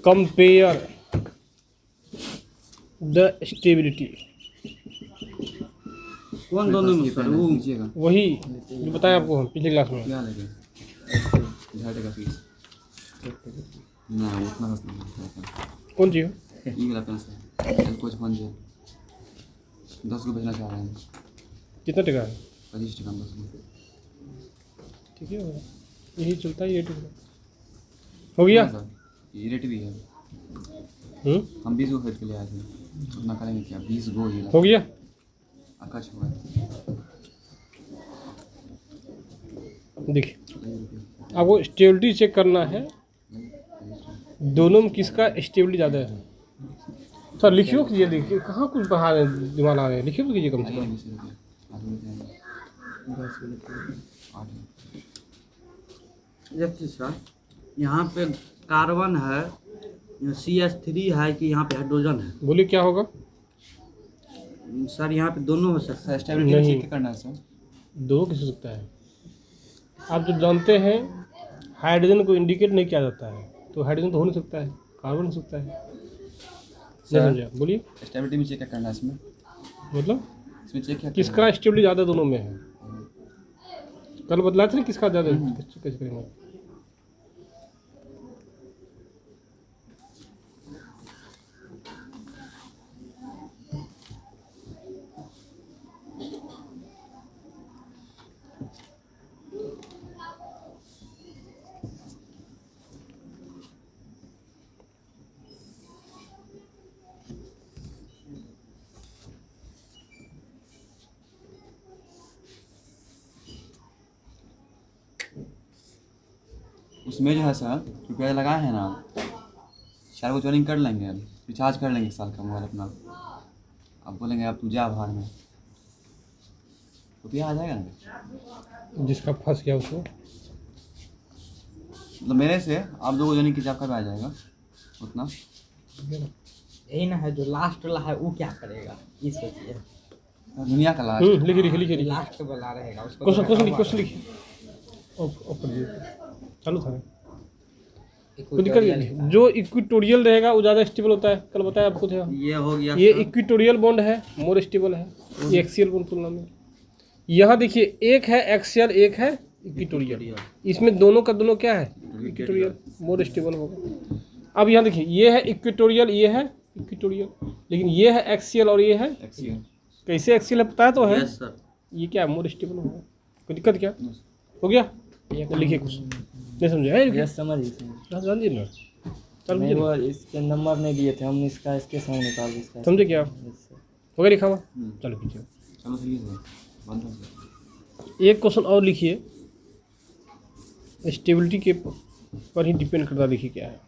Compare the stability. कौन दोनों में सर? वो वही जो बताया आपको हम पिछली क्लास में। क्या लगे? झाटे का फीस ना उतना बस नहीं। कौन सी हो? ये वाला पेन से कुछ बन जाए 10 को भेजना चाह रहे हैं। कितना टका है? 25 टका 10 में। ठीक है, यही चलता है, ये हो गया सर। ये रेट भी है। हम 20 को खरीद के ले आए थे, उतना करेंगे क्या? 20 गो ही हो गया। आकाश हुआ देखिए आपको स्टेबिलिटी चेक करना है, दोनों में किसका स्टेबिलिटी ज़्यादा है। सर लिखियो कीजिए, देखिए कहाँ कुछ बाहर दिमाग आ रहे हैं, लिखियो तो कीजिए कम से कम। देखिए सर, यहाँ पे कार्बन है, CH3 है कि यहाँ पे हाइड्रोजन है? बोलिए क्या होगा सर? यहाँ पे दोनों हो सकता है। स्टेबिलिटी चेक करना है सर। दोनों किस हो सकता है। आप जो जानते हैं हाइड्रोजन को इंडिकेट नहीं किया जाता है, तो हाइड्रोजन तो हो नहीं सकता है, कार्बन हो सकता है। नहीं समझा, बोलिए। स्टेबिलिटी में चेक क्या करना है इसमें? मतलब इसमें चेक क्या किसका स्टेबिलिटी ज़्यादा दोनों में है। कल बतलाए थे ना किसका ज़्यादा कैसे करेंगे। उसमें जो है सर रुपया लगाए हैं ना, 4 को ज्वाइनिंग कर लेंगे, रिचार्ज कर लेंगे साल का मोबाइल अपना। अब बोलेंगे अब तू जा बाहर में, रुपया आ जाएगा ना। जिसका फंस गया उसको, मतलब मेरे से आप 2 को ज्वाइनिंग कीजिए, आपका भी आ जाएगा उतना। यही ना है जो लास्ट वाला है, वो क्या करेगा ये सोचिए। दुनिया का लास्ट। लिखिए लास्ट वाला रहेगा उसको। क्वेश्चन लिखिए। चालू था कोई दिक्कत नहीं। जो इक्विटोरियल रहेगा वो ज़्यादा स्टेबल होता है, कल बताया आपको था। ये हो गया, ये इक्विटोरियल बॉन्ड है, मोर स्टेबल है। ये एक्सियल बॉन्ड तुलना में। यहाँ देखिए एक है एक्सियल, एक है इक्विटोरियल। इसमें दोनों का दोनों क्या है, इक्विटोरियल, मोर स्टेबल होगा। अब यहाँ देखिए ये है इक्विटोरियल, ये है इक्विटोरियल, लेकिन ये है एक्सियल और ये है एक्सियल। कैसे एक्सियल है पता तो है। Yes sir. ये क्या है, मोर स्टेबल होगा। कोई दिक्कत क्या? हो गया। लिखिए कुछ नहीं समझे है। यस समझिए समझिए ना, चल नहीं, वो इसके नंबर नहीं दिए थे हम, इसका इसके सामने निकाल इसका। समझे क्या हो गया लिखा हुआ। चलो पीछे चलो सही है बंद हो गया। एक क्वेश्चन और लिखिए, स्टेबिलिटी के पर ही डिपेंड करता। देखिए क्या है,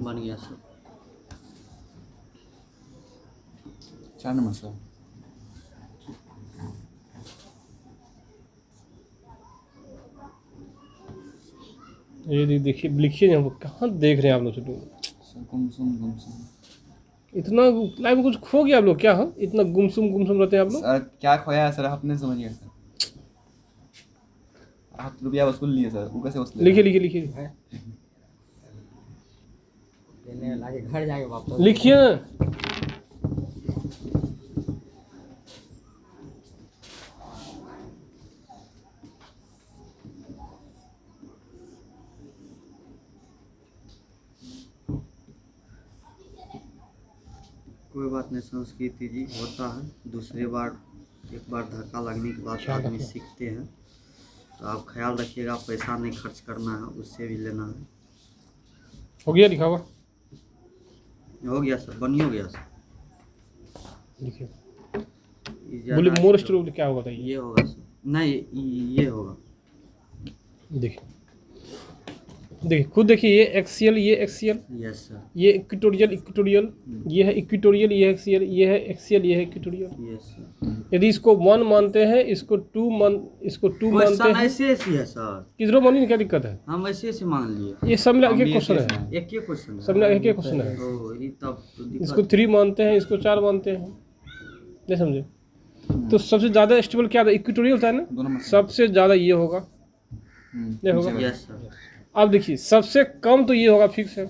बन गया सर। 4 number sir. ये देखिए लिखिए, यहाँ कहाँ देख रहे हैं आप लोग। गुमसुम इतना लाइफ में कुछ खो गया आप लोग क्या? हो इतना गुमसुम रहते हैं आप लोग। सर, क्या खोया है सर? आपने समझिए सर, आप रुपया वसूल लिए सर, वो कैसे वसूल? लिखिए लेने लाके घर जाके वापस लिखिए। कोई बात नहीं, संस्कृति जी होता है। दूसरे बार एक बार धक्का लगने के बाद आदमी सीखते हैं। तो आप ख्याल रखिएगा, पैसा नहीं खर्च करना है, उससे भी लेना है। हो गया लिखा हुआ। हो गया सर, बनी हो गया सर। लिखिए, ये बोलिए ज़्यादा मोर स्टेबल क्या होगा बताइए। ये होगा सर, नहीं ये होगा। देखिए खुद देखिए, ये एक्सियल, ये एक्सियल, यस सर। ये इक्विटोरियल, ये है इक्विटोरियल, ये एक्सियल, ये है एक्सियल, ये है इक्विटोरियल। Yes sir. यदि इसको 1 मानते हैं, इसको 2 मानते हैं। ऐसे ही है सर, किधरों मानिए, क्या दिक्कत है? हम ऐसे मान लिए। ये सब मिला एक क्वेश्चन है, एक ही क्वेश्चन सब मिला एक क्वेश्चन है। है। इसको 3 मानते हैं, इसको 4 मानते हैं, नहीं समझे? तो सबसे ज़्यादा स्टेबल क्या था, इक्वेटोरियल था दोनों ना, में सबसे ज़्यादा ये होगा, ये होगा। Yes sir. अब देखिए सबसे कम तो ये होगा, फिक्स है,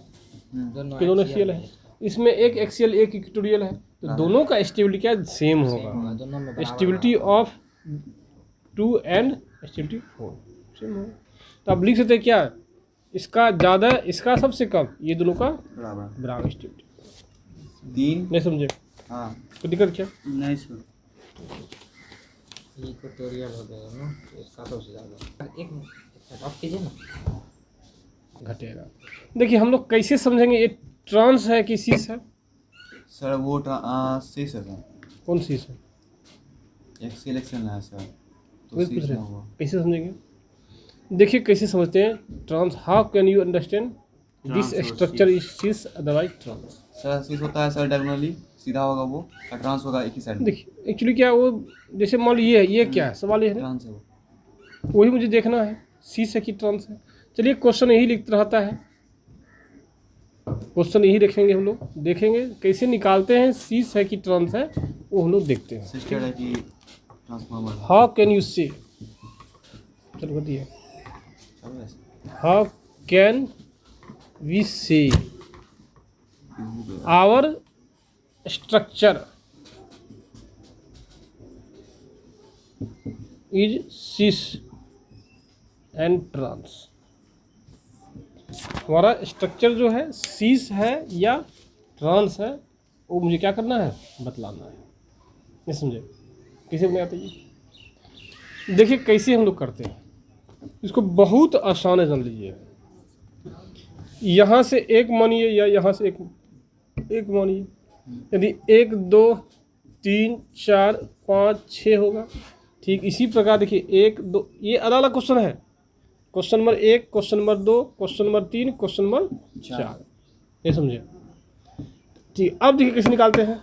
दोनों कि दोनों एक्सियल है। इसमें एक एक्सियल एक इक्वेटोरियल है, तो दोनों का स्टेबिलिटी क्या सेम होगा, दोनों में बराबर stability of 2 and stability 4 same होगा। तो आप लिख सकते हैं क्या, इसका ज़्यादा इसका सबसे कम, ये दोनों का बराबर बराबर स्टेबिलिटी। 3 नहीं समझे हाँ तो दिक्कत क्या? नहीं सर। इक्वेटोरियल हो गया ना, तो इसका सबसे ज़्यादा। एक मिनट ऑफ कीजिए ना। घटेगा। देखिए हम लोग कैसे समझेंगे ये ट्रांस है कि सीस है? सर वो सीस है सर, कौन सीस है? एक्सेल एक्सेल है सर, तो वही पूछ सीस रहे ना हैं। हुआ। कैसे समझेंगे? देखिए कैसे समझते हैं trans. How can you understand this Trans और structure is cis otherwise trans? Sir cis होता है सर डायगोनली सीधा होगा वो, और ट्रांस होगा एक ही साइड में। देखिए एक्चुअली क्या वो, जैसे मान लो ये है, ये क्या है, सवाल ये है ना, ट्रांस है वो। वही मुझे देखना है सीस है कि ट्रांस है। चलिए क्वेश्चन यही लिखता रहता है, क्वेश्चन यही देखेंगे हम लोग, देखेंगे कैसे निकालते हैं सीस है कि ट्रांस है, वो हम लोग देखते हैं। सिस्टर है कि ट्रांसफार्मर है। हाउ कैन यू से, चलो बताइए, how can we say our structure is cis and trans? हमारा स्ट्रक्चर जो है सीस है या ट्रांस है, वो मुझे क्या करना है, बतलाना है। नहीं समझे? कैसे बनाते हैं? देखिए कैसे हम लोग करते हैं इसको, बहुत आसान है, जान लीजिए। यहाँ से एक मानिए या यहाँ से एक मानिए, यदि 1 2 3 4 5 6 होगा, ठीक इसी प्रकार देखिए 1 2, ये अलग अलग क्वेश्चन है, question number 1, question number 2, question number 3, question number 4, ये समझे? ठीक, अब देखिए कैसे निकालते हैं।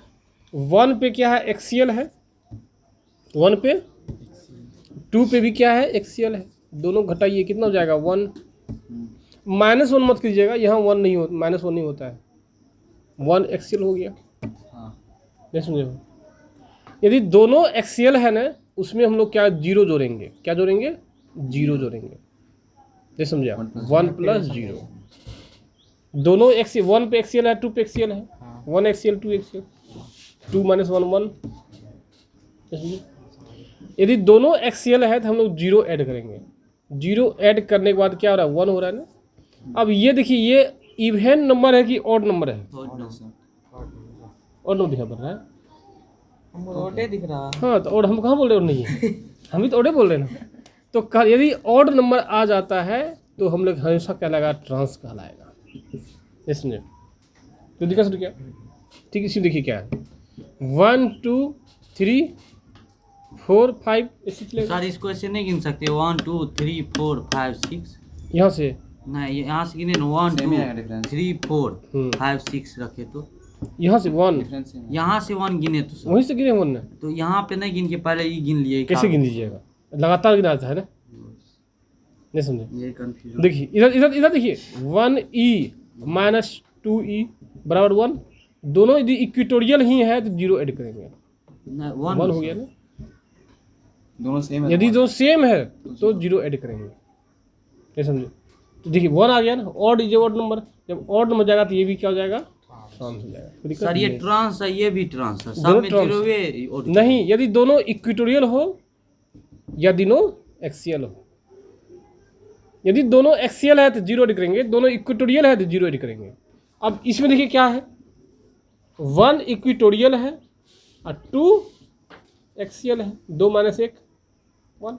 1 पे क्या है, एक्सियल है, 1 पे, 2 पे भी क्या है, एक्सियल है, दोनों घटाइए कितना हो जाएगा, 1। -1 मत कीजिएगा, यहाँ 1 नहीं होता, -1 नहीं होता है, 1 एक्सियल हो गया। हाँ नहीं समझे? यदि दोनों एक्सियल है ना, उसमें हम लोग क्या 0 जोड़ेंगे, क्या जोड़ेंगे, 0 जोड़ेंगे। नहीं समझा? 1 + 0, दोनों एक्सियल, 1 पे एक्सियल है, 2 पे एक्सियल है, 1 एक्सियल 2 एक्सियल, 2 - 1 1। यदि दोनों एक्सियल है तो हम लोग 0 ऐड करेंगे, 0 ऐड करने के बाद क्या हो रहा है, 1 हो रहा है ना। अब ये देखिए ये इवन नंबर है कि ऑड नंबर है, और सर ऑड नंबर दिखा पड़ रहा है। हमको रोटे दिख रहा है। हाँ तो और हम कहाँ बोल रहे हो नहीं है, हम भी तो ऑडे बोल रहे हैं ना। तो यदि ऑड नंबर आ जाता है तो हम लोग हमेशा कहलाएगा ट्रांस कहलाएगा। इसमें तो दिक्कत क्या, ठीक इसी देखिए क्या है, 1 2 3 4 5 ऐसे चलेगा। सर इसको ऐसे नहीं गिन सकते, 1 2 3 4 5 6, यहाँ से नहीं यहाँ से गिने 1 सेम ही 2 आएगा डिफरेंस। 3 4 हम्म। 5 6 रखे तो यहाँ से 1, डिफरेंस सेम है। यहाँ से 1 गिने तो सर, वहीं से गिने 1 ने, तो यहाँ पे नहीं गिन के पहले ये गिन लिए। कैसे गिन लीजिएगा, लगातार गिनाता है ना। नहीं समझे? ये कंफ्यूजन। देखिए इधर इधर इधर देखिए, 1e - 2e बराबर 1, दोनों यदि इक्वेटोरियल ही है तो 0 ऐड करेंगे, 1 हो गया ना। दोनों सेम है। यदि दो सेम है तो 0 ऐड करेंगे। नहीं समझे? तो देखिए 1 आ गया ना, ऑड इज ऑड नंबर, जब ऑड नंबर जाएगा तो ये भी क्या हो जाएगा, ट्रांस हो जाएगा। कोई दिक्कत सर ये नहीं है। ट्रांस है, ये भी ट्रांस है, सब दोनों में trans जीरो वे और नहीं, यदि दोनों इक्वेटोरियल हो या दोनों एक्सियल हो। यदि दोनों एक्सियल है तो 0 ऐड करेंगे, दोनों इक्वेटोरियल है तो 0 ऐड करेंगे। अब इसमें देखिए क्या है, 1 इक्वेटोरियल है और 2 एक्सियल है, 2 - 1 1,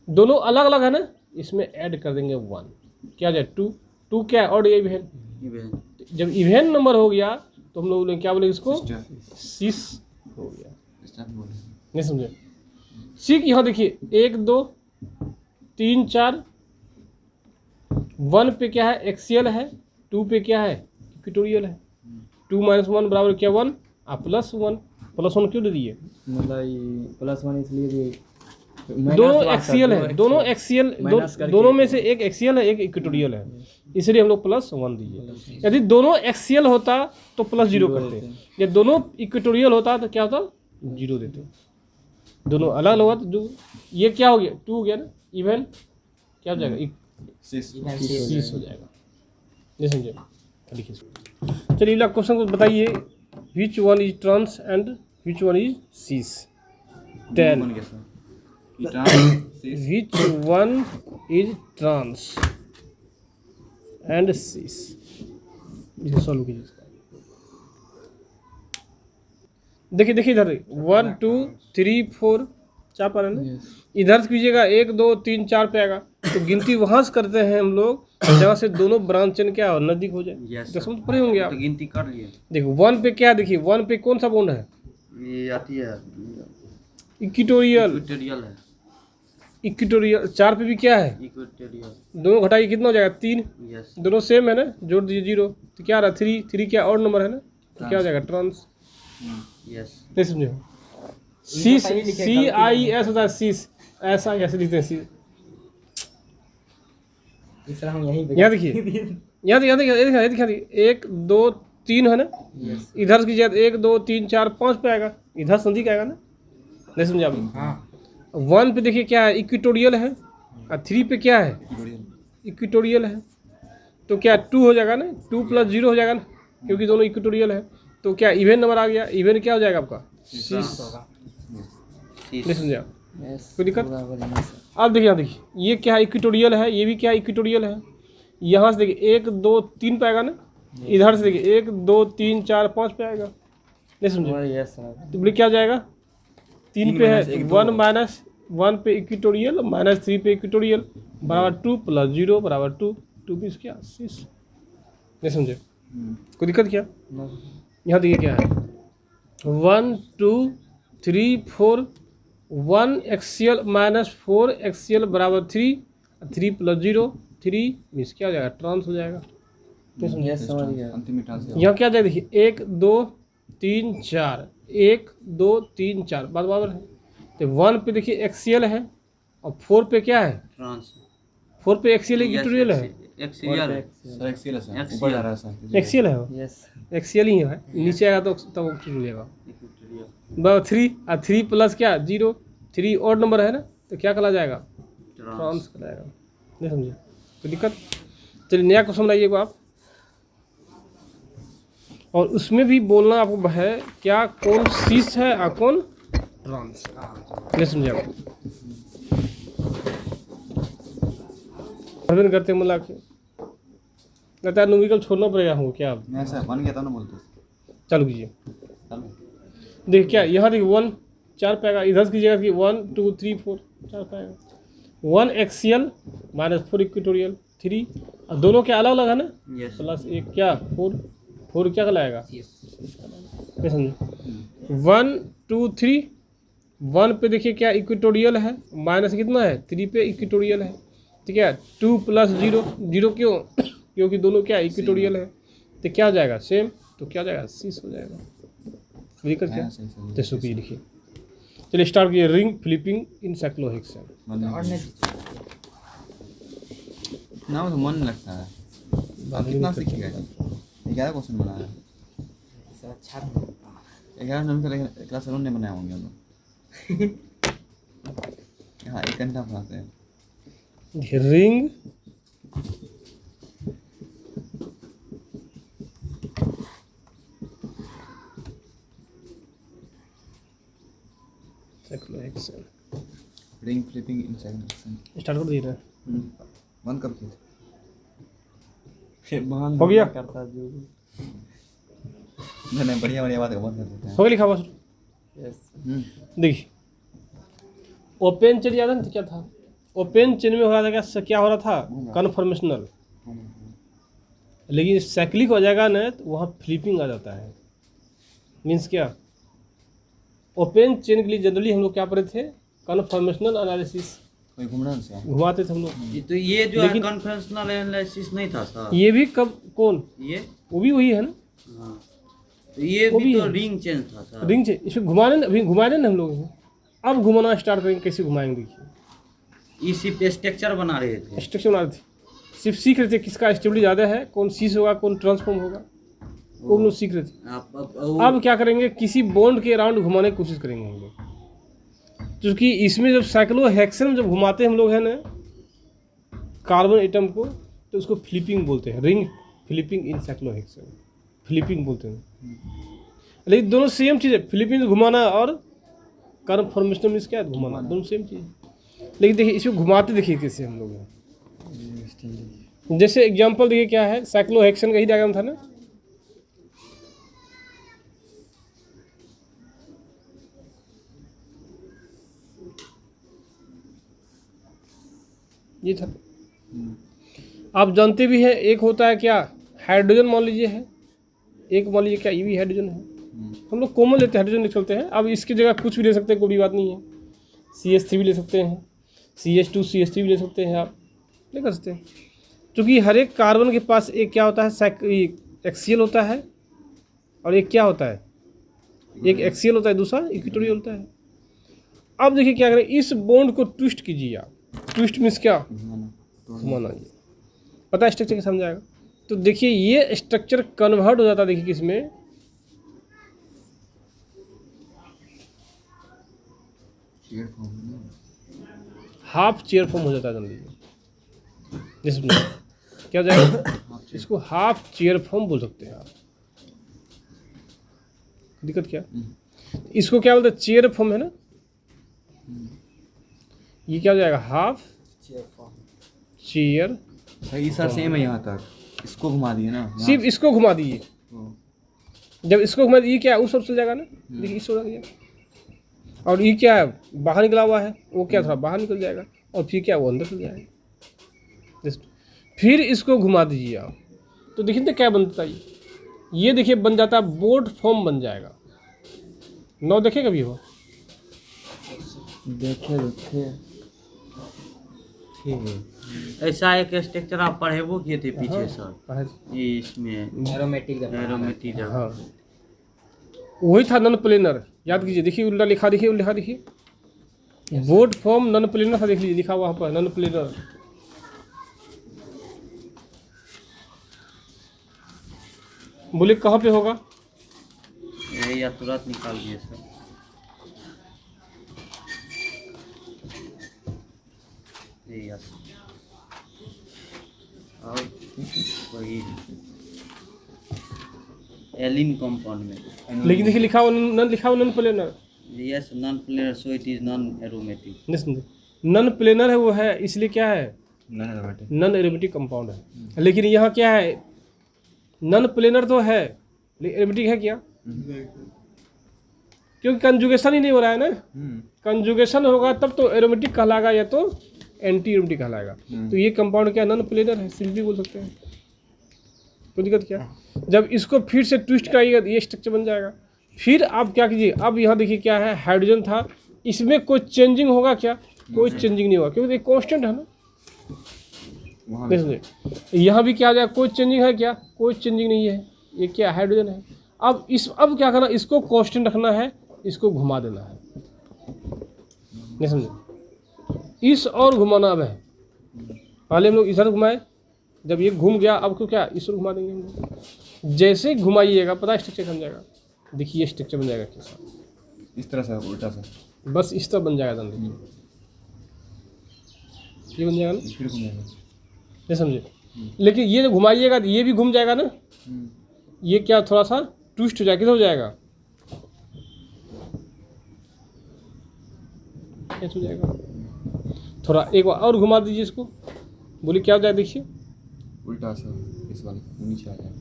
दोनों अलग अलग है ना, इसमें ऐड कर देंगे 1, क्या जाए 2, 2 क्या है, और ये इवेन। जब इवेन नंबर हो गया तो हम लोग क्या बोलेंगे इसको, सीस हो गया। नहीं समझे? सीख यहाँ देखिए 1 2 3 4, 1 पे क्या है, एक्सियल है, 2 पे क्या है, इक्वेटोरियल है, 2 - 1 बराबर क्या 1, आप +1, +1 क्यों दे दिए, मतलब +1 इसलिए भी दोनों एक्सियल है, दोनों एक्सियल, दोनों में से एक एक्सियल है एक इक्वेटोरियल है, इसलिए हम लोग +1 दिए। यदि दोनों एक्सियल होता तो +0 करते, या दोनों इक्वेटोरियल होता तो क्या होता, 0 देते। दोनों अलग अलग हुआ तो जो ये क्या हो गया 2 हो गया ना, इवन क्या हो जाएगा सिक्स सीस हो जाएगा। ये समझे, लिखिए। चलिए अगला क्वेश्चन को बताइए, which one is trans and which one is cis. 10 बन गया सर कि trans six which one is trans and cis, इसे सॉल्व कीजिए इसका। देखिए देखिए इधर 1 2 3 4 4 पर है ना, इधर से कीजिएगा 1 2 3 4 पे आएगा, तो गिनती वहां से करते हैं हम लोग जहाँ से दोनों ब्रांच चेन क्या हो नजदीक हो जाए। यस तो समझ पड़े होंगे आप। तो गिनती कर लिए। देखो 1 पे क्या है, देखिए 1 पे कौन सा बॉन्ड है, ये आती है इक्विटोरियल। इक्वेटोरियल है। इक्विटोरियल 4 पे भी क्या है, इक्वेटोरियल दोनों घटाइए कितना हो जाएगा 3, यस दोनों सेम है ना, जोड़ दीजिए 0, तो क्या रहा 3, 3 क्या और नंबर है ना, तो क्या हो जाएगा ट्रांस। यस नहीं समझे, सीस CIS होता है सीस, ऐसा कैसे लिखते हैं सीस। तीसरा हम यहीं पे यहाँ देखिए, यहाँ देखिए 1 2 3 है ना, इधर से कीजिए 1 2 3 4 5 पे आएगा, इधर संधि का आएगा ना, नहीं समझे आप। हाँ 1 पे देखिए क्या है इक्विटोरियल है, और 3 पे क्या है इक्विटोरियल है, तो क्या 2 हो जाएगा ना, 2 + 0 हो जाएगा ना, क्योंकि दोनों इक्विटोरियल है, तो क्या इवन नंबर आ गया, इवन क्या हो जाएगा आपका सीस। नहीं समझे आप, कोई दिक्कत। अब देखिए यहाँ देखिए ये क्या है इक्विटोरियल है, ये भी क्या है इक्विटोरियल है, यहाँ से देखिए 1 2 3 पे आएगा ना, इधर से देखिए 1 2 3 4 5 पे आएगा, नहीं समझे, यस सर। तो बोले क्या हो जाएगा 3 पे है, 1 - 1 पे इक्विटोरियल -3 पे इक्विटोरियल बराबर 2 + 0 बराबर 2, 2 भी क्या 6, नहीं समझे, कोई दिक्कत क्या। यहाँ देखिए क्या है 1 2 3 4 1 एक्सियल -4 एक्सियल बराबर 3, 3 + 0 3 मीन्स क्या हो जाएगा ट्रांस हो जाएगा, नहीं समझे। यस समझ गया। अंतिम में ट्रांस यहाँ क्या जाए देखिए 1 2 3 4 1 2 3 4 बात बराबर है, तो 1 पे देखिए एक्सियल है और 4 पे क्या है, ट्रांस 4 पे एक्सियल इक्विटोरियल है, एक्सियल है। सर एक्सेल है सर, एक्सेल। ऊपर जा रहा है सर। एक्सियल है वो, यस एक्सियल ही है, नीचे आएगा तो तब वो टूट जाएगा। इक्वेटोरियल बराबर 3 और 3 प्लस क्या 0, 3 और नंबर है ना, तो क्या कहला जाएगा ट्रांस ट्रांस कहलाएगा, नहीं समझे, कोई दिक्कत। चलिए नया क्वेश्चन लाइएगा आप, और उसमें भी बोलना आपको है क्या कौन सीस है और कौन ट्रांस, नहीं समझे आप। अध्ययन करते मुला के लगता है न्यूमेरिकल छोड़ना पड़ेगा हमको क्या आप, नहीं सर बन गया था ना बोलते चालू कीजिए। चलो देखिए क्या यहाँ देखिए 1 4 पे आएगा, इधर से कीजिएगा कि 1 2 3 4 4 पे आएगा, 1 एक्सियल -4 इक्विटोरियल 3, और दोनों क्या अलग अलग है ना, यस प्लस 1 क्या 4 क्या कहलाएगा, नहीं समझे। 1 2 3 1 पे देखिए क्या इक्विटोरियल है, माइनस कितना है 3 पे इक्विटोरियल है, ठीक है 2 + 0 0 क्यों क्योंकि दोनों क्या इक्विटोरियल है, तो क्या हो जाएगा सेम, तो क्या हो जाएगा 6 हो जाएगा, दिक्कत क्या। हाँ, सही सही तो सुखी लिखिए। चलिए स्टार्ट कीजिए, रिंग फ्लिपिंग इन साइक्लोहेक्सेन। मन और नहीं नहीं ना तो मन नहीं लगता है, आप कितना सीखिएगा जी। 11 क्वेश्चन बनाया है, इससे अच्छा नहीं होता। 11 नंबर का क्लास नहीं बनाया होंगे हम लोग। यहाँ 1 घंटा पढ़ाते हैं। Ring cyclohexane ring flipping in second. Start कर दीजिए। बंद कब किए थे? हो गया? करता जो नहीं बढ़िया बढ़िया बात है, बंद कर देते हैं। हो गया लिखा बस। यस देखिए ओपन चेन याद है ना क्या था, ओपन चेन में हो रहा था क्या हो रहा था कन्फर्मेशनल, लेकिन साइक्लिक हो जाएगा ना तो वहाँ फ्लिपिंग आ जाता है। मीन्स क्या, ओपन चेन के लिए जनरली हम लोग क्या पढ़े थे कन्फर्मेशनल एनालिसिस, कोई घूमना नहीं सर। घुमाते थे हम लोग। तो ये जो लेकिन- है कन्वेंशनल एनालिसिस नहीं था सर, ये भी कब कौन, ये वो भी वही है ना, हाँ तो ये वो भी भी तो है। रिंग चेंज था सर। रिंग चेन इसमें घुमाने ना, अभी घुमाए ना हम लोग, अब घुमाना स्टार्ट करेंगे, कैसे घुमाएंगे देखिए। ये सिर्फ स्ट्रक्चर बना रहे थे। स्ट्रक्चर बना रहे थे, सिर्फ सीख रहे थे किसका स्टेबिलिटी ज़्यादा है, कौन सीस होगा कौन ट्रांसफॉर्म होगा, वो हम लोग सीख रहे थे। आप अब क्या करेंगे, किसी बॉन्ड के अराउंड घुमाने की कोशिश करेंगे हम लोग। क्योंकि इसमें जब साइक्लोहेक्सेन जब घुमाते हैं हम लोग है ना कार्बन एटम को, तो उसको फ्लिपिंग बोलते हैं, रिंग फ्लिपिंग इन साइक्लोहेक्सेन, फ्लिपिंग बोलते हैं। लेकिन दोनों सेम चीज़ है, फ्लिपिंग घुमाना और कार्बन फॉर्मेशन मीन्स क्या है, घुमाना, दोनों सेम चीज़ है। लेकिन देखिए इसको घुमाते देखिए कैसे हम लोग हैं। जैसे एग्जांपल देखिए क्या है, साइक्लोहेक्सेन का ही डायग्राम था ना, ये था। आप जानते भी हैं एक होता है क्या, हाइड्रोजन मान लीजिए है, एक मान लीजिए क्या ये भी हाइड्रोजन है, हम लोग कॉमन लेते हैं हाइड्रोजन लिख चलते हैं। अब इसकी जगह कुछ भी ले सकते हैं, कोई भी बात नहीं है, CH3 भी ले सकते हैं, CH2 CH3 भी ले सकते हैं, आप नहीं कर सकते हैं। क्योंकि हर एक कार्बन के पास एक क्या होता है, एक्सियल होता है, और एक क्या होता है, एक एक्सियल होता है, दूसरा इक्वेटोरियल होता है। अब देखिए क्या करें, इस बॉन्ड को ट्विस्ट कीजिए आप, ट्विस्ट मीन्स क्या, घुमाना, ये पता है स्ट्रक्चर कैसे समझाएगा। तो देखिए ये स्ट्रक्चर कन्वर्ट हो जाता है, देखिए किसमें, हाफ चेयर फॉर्म हो जाता है जल्दी, जिसमें क्या हो जाएगा, इसको हाफ चेयर फॉर्म बोल सकते हैं आप, दिक्कत क्या, इसको क्या बोलते हैं, चेयर फॉर्म है ना, ये क्या हो जाएगा, हाफ चेयर। सही सर, सेम है यहाँ तक, इसको घुमा दिए ना, सिर्फ इसको घुमा दीजिए, जब इसको घुमा दीजिए क्या उस ओर चल जाएगा ना, देखिए इस ओर आ गया, और ये क्या है बाहर निकला हुआ है, वो क्या थोड़ा बाहर निकल जाएगा, और फिर क्या वो अंदर चल जाएगा। फिर इसको घुमा दीजिए आप, तो देखिए तो क्या बनता है, ये देखिए बन जाता है बोट फॉर्म बन जाएगा। नौ देखे कभी हो, देखे ठीक है। ऐसा एक स्ट्रक्चर आप पढ़ेबो किए थे पीछे सर, ये इसमें एरोमेटिक एरोमेटिक हाँ वही था, नॉन प्लेनर, याद कीजिए, देखिए उल्टा लिखा, देखिए उल्टा देखिए, बोट फॉर्म नॉन प्लेनर था, देख लीजिए लिखा हुआ पर नॉन प्लेनर। बोले कहाँ पे होगा, ये या तुरंत निकाल दिए सर, ये यस, और वही एलिन कंपाउंड में, लेकिन देखिए लिखा हुआ non planar, yes non planar, so it is non aromatic. Non planar है वो है, इसलिए क्या है, नॉन एरोमेटिक कंपाउंड है। लेकिन यहाँ क्या है, नॉन प्लेनर तो है लेकिन एरोमेटिक है क्या, क्योंकि कंजुगेशन ही नहीं हो रहा है ना, कंजुगेशन होगा तब तो एरोमेटिक कहलाएगा या तो एंटी एरोमेटिक कहलाएगा। तो ये कंपाउंड क्या नॉन प्लेनर है, सिंपली बोल सकते हैं, कोई दिक्कत क्या। जब इसको फिर से ट्विस्ट कराइएगा तो ये स्ट्रक्चर बन जाएगा। फिर आप क्या कीजिए, अब यहाँ देखिए क्या है, हाइड्रोजन था, इसमें कोई चेंजिंग होगा क्या, कोई चेंजिंग नहीं होगा, क्योंकि ये कांस्टेंट है ना, समझे। यहाँ भी क्या आ जाएगा, कोई चेंजिंग है क्या, कोई चेंजिंग नहीं है, ये क्या हाइड्रोजन है। अब क्या करना, इसको कांस्टेंट रखना है, इसको घुमा देना है, नहीं समझे, इस और घुमाना अब है। पहले हम लोग इधर घुमाए, जब ये घूम गया अब क्या इस ओर घुमा देंगे हम लोग। जैसे घुमाइएगा पता स्ट्रक्चर बन जाएगा, देखिए ये स्ट्रक्चर बन जाएगा कैसा, इस तरह से उल्टा सा, बस इस तरह बन जाएगा, देखिए ये बन जाएगा ना, फिर घूमेगा, नहीं समझे। लेकिन ये जब घुमाइएगा तो ये भी घूम जाएगा ना, ये क्या थोड़ा सा ट्विस्ट हो जाएगा, किधर हो जाएगा, कैसे हो जाएगा, थोड़ा एक बार और घुमा दीजिए इसको, बोलिए क्या हो जाएगा, देखिए उल्टा सा, इस वाले नीचे आ जाएगा।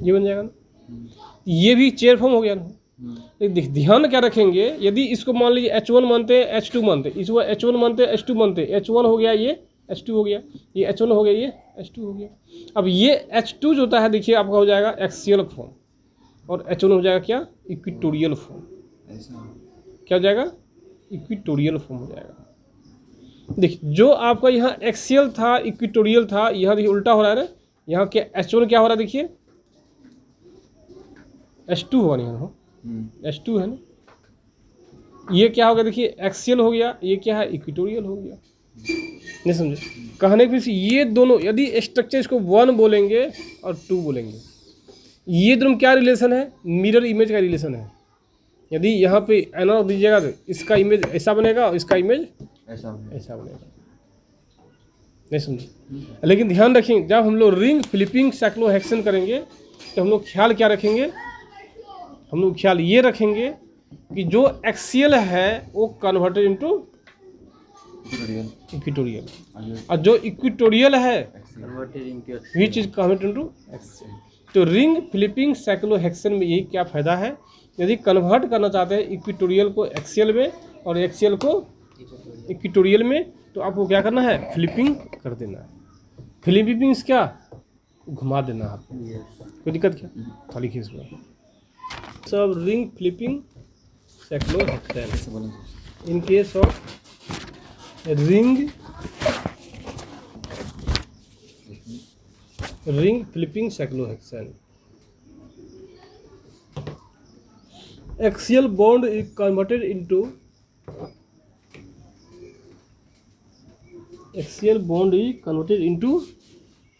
ये बन जाएगा ना, ये भी चेयर फॉर्म हो गया ना। लेकिन ध्यान क्या रखेंगे, यदि इसको मान लीजिए H1 मानते हैं, H2 मानते हैं, इसको H1 मानते हैं, H2 मानते हैं, H1 हो गया, ये H2 हो गया, ये H1 हो गया, ये H2 हो गया। अब ये H2 जो होता है देखिए आपका हो जाएगा एक्सियल फॉर्म, और H1 हो जाएगा क्या, इक्वेटोरियल फॉर्म। क्या हो जाएगा, इक्वेटोरियल फॉर्म हो जाएगा। देखिए जो आपका यहाँ एक्सियल था, इक्वेटोरियल था, यहाँ देखिए उल्टा हो रहा है ना, यहाँ क्या H1 क्या हो रहा है, देखिए H2 होगा, नहीं H2 है ना, ये क्या हो गया, देखिए एक्सियल हो गया, ये क्या है, इक्वेटोरियल हो गया। नहीं समझे? कहने की वजह ये दोनों यदि स्ट्रक्चर इसको 1 बोलेंगे और 2 बोलेंगे, ये दोनों क्या रिलेशन है? मिरर इमेज का रिलेशन है। यदि यहाँ पे एनालॉग दीजिएगा तो इसका इमेज ऐसा बनेगा और इसका इमेज ऐसा ऐसा बनेगा। नहीं समझे? लेकिन ध्यान रखें, जब हम लोग रिंग फ्लिपिंग साइक्लोहेक्सेन करेंगे तो हम लोग ख्याल क्या रखेंगे? हम लोग ख्याल ये रखेंगे कि जो एक्सियल है वो कन्वर्टेड इनटू इक्वेटोरियल, और जो इक्वेटोरियल है converted into which is converted into axial. तो रिंग फ्लिपिंग साइक्लोहेक्सेन में यही क्या फ़ायदा है? यदि कन्वर्ट करना चाहते हैं इक्वेटोरियल को एक्सियल में और एक्सियल को इक्वेटोरियल में, तो आपको क्या करना है? फ्लिपिंग कर देना है। फ्लिपिंग क्या? घुमा देना है आपको। कोई दिक्कत क्या? खाली लिखिए इसको सब रिंग फ्लिपिंग साइक्लोहेक्सेन। ऐसे बोलेंगे। In case of ring flipping cyclohexane, axial bond is converted into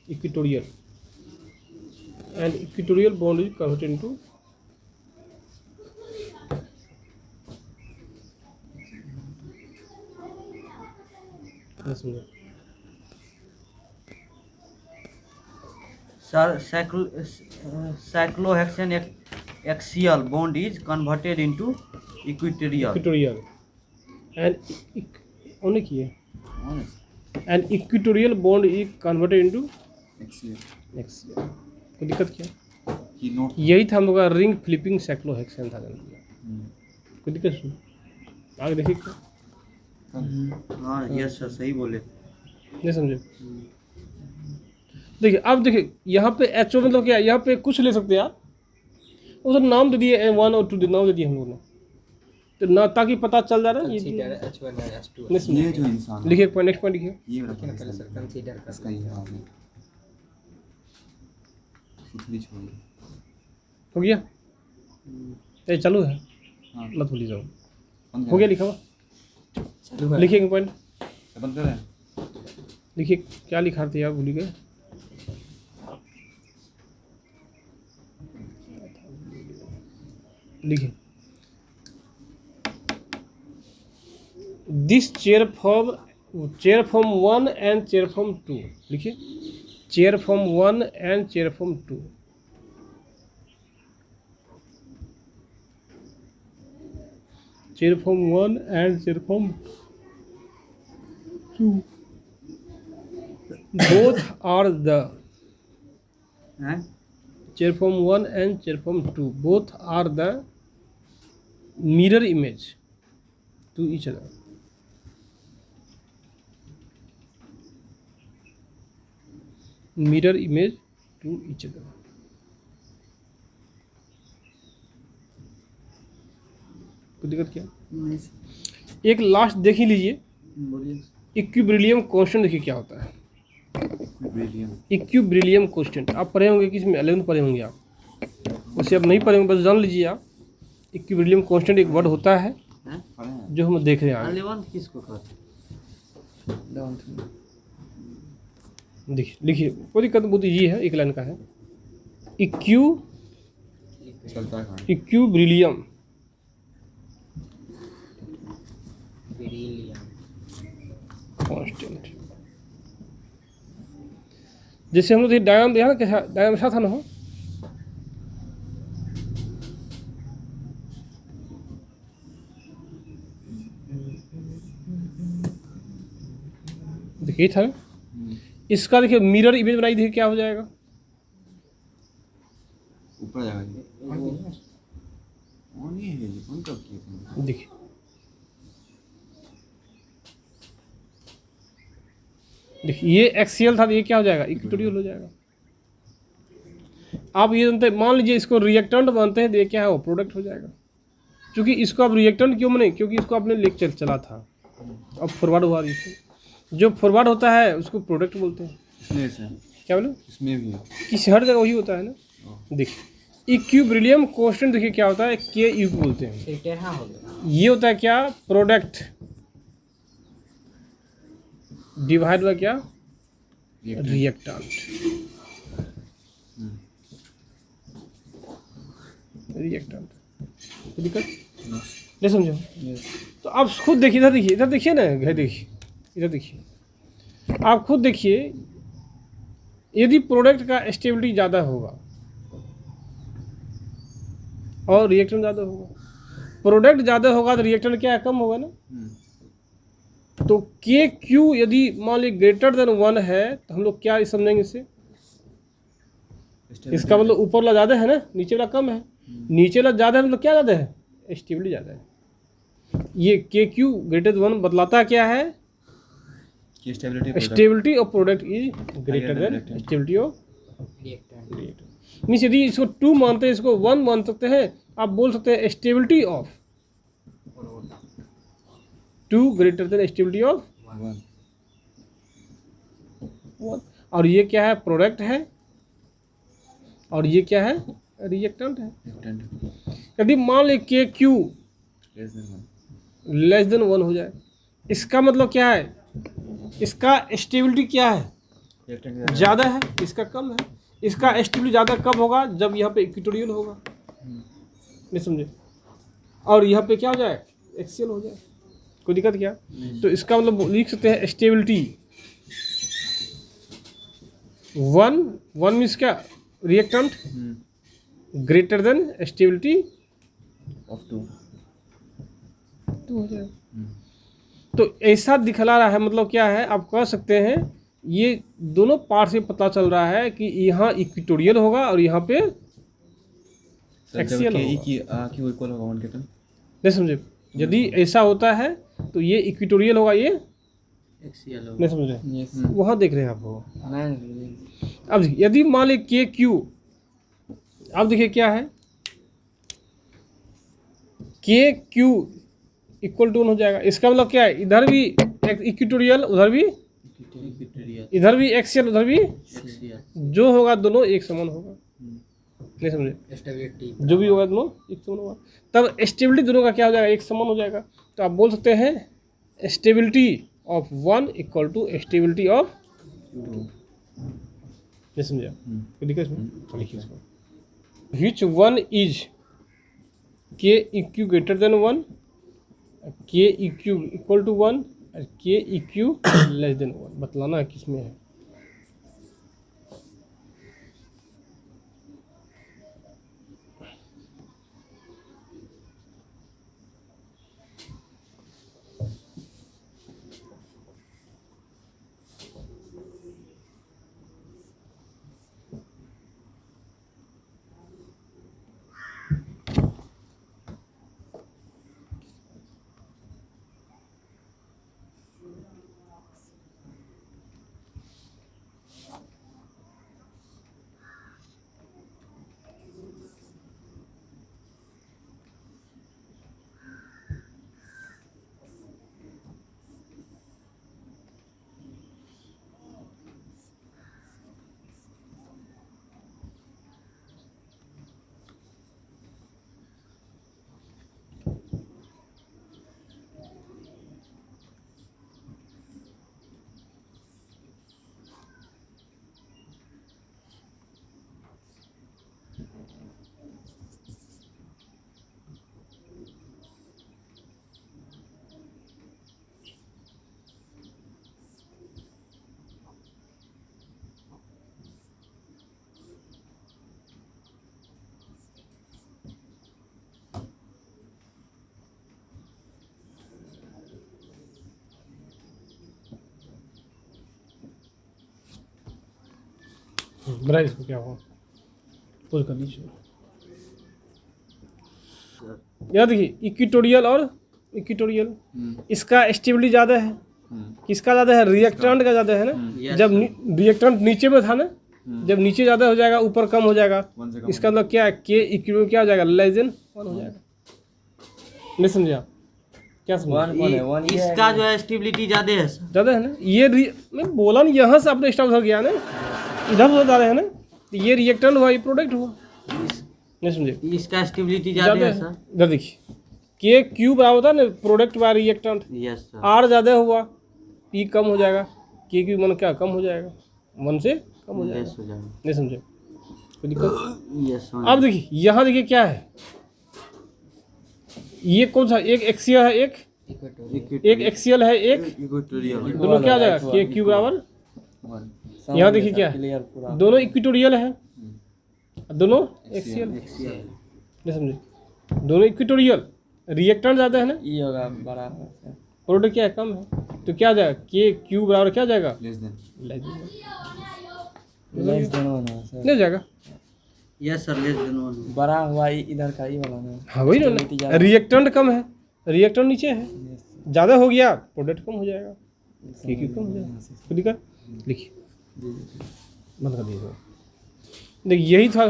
equatorial, and equatorial bond is converted into cyclohexane axial bond is converted into equatorial and only किए and equatorial bond is converted into axial। कोई दिक्कत क्या? कि note यही था हम लोग का रिंग फ्लिपिंग साइक्लोहेक्सेन था। कोई दिक्कत सुन आगे देखिए क्या? हाँ यस सर सही बोले। नहीं समझे? देखिए अब देखिए यहाँ पे एच ओ मतलब क्या है? यहाँ पे कुछ ले सकते हैं आप, उधर नाम दे दिए 1 और 2 नाम दे दिए हम लोगों ने, तो ना ताकि पता चल जा रहा है ये कंसीडर H1 और H2 नहीं समझे? ये जो इंसान है, लिखिए पॉइंट, नेक्स्ट पॉइंट लिखिए। ये वाला पहले पहले सर कंसीडर कर इसका ये हाल है। सुथरी छोड़ी। हो गया? ये चालू है, हाँ मत भूलिए जाओ। बंद हो गया लिखा हुआ? चालू है। लिखिए पॉइंट, बंद करें। लिखिए क्या लिखा था यार, भूल गए। लिखिए this chair form 1 and chair form 2। लिखिए chair form 1 and chair form 2। Chair form 1 and chair form 2 both are the chair form 1 and chair form 2 both are the mirror image to each other। mirror image to each other। कोई दिक्कत क्या? एक last देख ही लीजिए, बोलिए। इक्विब्रिलियम constant देखिए क्या होता है। इक्विब्रिलियम कांस्टेंट आप पढ़े होंगे, किस में 11th पढ़े होंगे आप, उसे आप नहीं पढ़े होंगे, बस जान लीजिए आप। इक्विब्रिलियम कांस्टेंट एक वर्ड होता है जो हम देख रहे हैं आगे। 11th किसको कहते हैं? देखिए लिखिए, कोई दिक्कत बहुत ईजी है, एक लाइन का है। इक्विब्रिलियम कांस्टेंट, जैसे हम लोग डायग्राम दिया ना, कैसा डायग्राम ऐसा था ना हो, देखिए था ना? इसका देखिए मिरर इमेज बनाई, देखिए क्या हो जाएगा? ऊपर जाएगा ये। ऑन ही है ये, ऑन कब किया तुमने? देखिए देखिए ये एक्सियल था, तो ये क्या हो जाएगा? इक्वेटोरियल हो जाएगा। आप ये जानते हैं, मान लीजिए इसको रिएक्टेंट मानते हैं, तो ये क्या है? वो प्रोडक्ट हो जाएगा। क्योंकि इसको आप रिएक्टेंट क्यों माने? क्योंकि इसको आपने लेक्चर चला था, अब फॉरवर्ड हुआ। जो फॉरवर्ड होता है उसको प्रोडक्ट बोलते हैं। इसमें से क्या बोलो? इसमें भी है। किसी हर जगह वही होता है ना। देखिए इक्विब्रिलियम कांस्टेंट देखिए क्या होता है? के यू बोलते हैं। फिर टेढ़ा हो गया। ये होता है क्या? प्रोडक्ट। डिवाइड बाय क्या, रिएक्टेंट। रिएक्टेंट दिक्कत नहीं समझो। तो आप खुद देखिए, इधर देखिए, इधर देखिए ना, इधर देखिए, इधर देखिए, आप खुद देखिए, यदि प्रोडक्ट का स्टेबिलिटी ज़्यादा होगा और रिएक्टेंट ज़्यादा होगा, प्रोडक्ट ज़्यादा होगा तो रिएक्टेंट क्या है, कम होगा ना। तो के क्यू यदि मान लीजिए ग्रेटर देन 1 है तो हम लोग क्या समझेंगे इससे, इसका मतलब ऊपर वाला ज़्यादा है ना, नीचे वाला कम है। नीचे वाला ज़्यादा है मतलब क्या ज़्यादा है, स्टेबिलिटी ज़्यादा है। ये के क्यू ग्रेटर देन 1 बतलाता क्या है, stability of product is greater than stability of reactant. Means यदि इसको 2 मानते हैं, इसको 1 मान सकते हैं, आप बोल सकते हैं stability of 2 greater than stability of 1। और ये क्या है, प्रोडक्ट है, और ये क्या है, रिएक्टेंट है। यदि मान ली के क्यू लेस देन 1 हो जाए, इसका मतलब क्या है, इसका स्टेबिलिटी क्या है, ज़्यादा है, इसका कम है। इसका स्टेबिलिटी ज़्यादा कब होगा, जब यहाँ पे इक्वेटोरियल होगा, नहीं समझे, और यहाँ पे क्या हो जाए, एक्सियल हो जाए। कोई दिक्कत क्या? तो इसका मतलब लिख सकते हैं स्टेबिलिटी 1 मीन्स क्या, reactant greater than stability of 2 हो जाए। तो ऐसा दिखला रहा है, मतलब क्या है, आप कह सकते हैं ये दोनों पार्ट से पता चल रहा है कि यहाँ इक्वेटोरियल होगा और यहाँ पे एक्सियल होगा। क्यू इक्वल होगा 1 के टर्म, नहीं समझे, यदि ऐसा होता है तो ये इक्वेटोरियल होगा, ये एक्सियल होगा। नहीं समझ रहे, वहाँ देख रहे हैं आप वो। नहीं अब यदि मान ली के क्यू, अब देखिए क्या है, के क्यू इक्वल टू 1 हो जाएगा। इसका मतलब क्या है, इधर भी इक्वेटोरियल, उधर भी, इधर भी एक्सियल, उधर भी, जो होगा दोनों एक समान होगा। नहीं समझे, स्टेबिलिटी जो भी होगा दोनों एक समान होगा, तब स्टेबिलिटी दोनों का क्या हो जाएगा, एक समान हो जाएगा। तो आप बोल सकते हैं stability of 1 equal to stability of 2। नहीं समझा, कोई दिक्कत इसमें? लिखिए इसको, which one is के इक्यू ग्रेटर देन 1, के इक्यू इक्वल टू 1 और के इक्यू लेस देन 1, बतलाना है किस में है। बड़ा इसको क्या हुआ, कुछ कर लीजिए। याद देखिए, इक्वेटोरियल और इक्वेटोरियल, इसका स्टेबिलिटी ज़्यादा है, किसका ज़्यादा है, रिएक्टेंट का ज़्यादा है ना। जब रिएक्टेंट नीचे में था ना, जब नीचे ज़्यादा हो जाएगा ऊपर कम हो जाएगा, इसका मतलब क्या है, के इक्वल क्या हो जाएगा, लेस देन 1 हो जाएगा। नहीं समझे आप, क्या समझे, इसका जो है स्टेबिलिटी ज़्यादा है सर, ज़्यादा है ना। ये मैं बोला ना, यहाँ से आपने स्टॉप हो गया ना, इधर से ज़्यादा है ना, तो ये रिएक्टेंट हुआ, ये प्रोडक्ट हुआ। नहीं समझे, इसका स्टेबिलिटी ज़्यादा है सर। इधर देखिए, के क्यू बराबर होता है ना, product by reactant, yes sir. R ज़्यादा हुआ, पी कम हो जाएगा, के क्यू मान क्या कम हो जाएगा, 1 से कम हो जाएगा। लेस हो जाएगा। नहीं समझे, कोई दिक्कत? ये समझ अब देखिए यहाँ देखिए क्या है, ये कौन सा, एक एक्सियल है, एक एक्सियल है, एक इक्वेटोरियल दोनों क्या आ जाएगा, के क्यू बराबर। यहाँ देखिए क्या है, क्लियर पूरा दोनों इक्वेटोरियल है, दोनों एक्सियल। एक्सियल नहीं समझे, दोनों इक्वेटोरियल, रिएक्टेंट ज़्यादा है ना, ई होगा बड़ा है प्रोडक्ट क्या है, कम है, तो क्या आ जाएगा, के क्यू बराबर क्या आ जाएगा, less than less less than one है सर। नहीं जाएगा। यस सर, लेस देन 1 बड़ा हुआ इधर का ई वाला ना। हाँ वही Stability ना, ज़्यादा। रिएक्टेंट कम है, रिएक्टेंट नीचे है, Yes, ज़्यादा हो गया प्रोडक्ट कम हो जाएगा, के क्यू कम हो जाएगा। यहाँ से। कोई दिक्कत? लिखिए, बंद कर दीजिए। देखिए यही था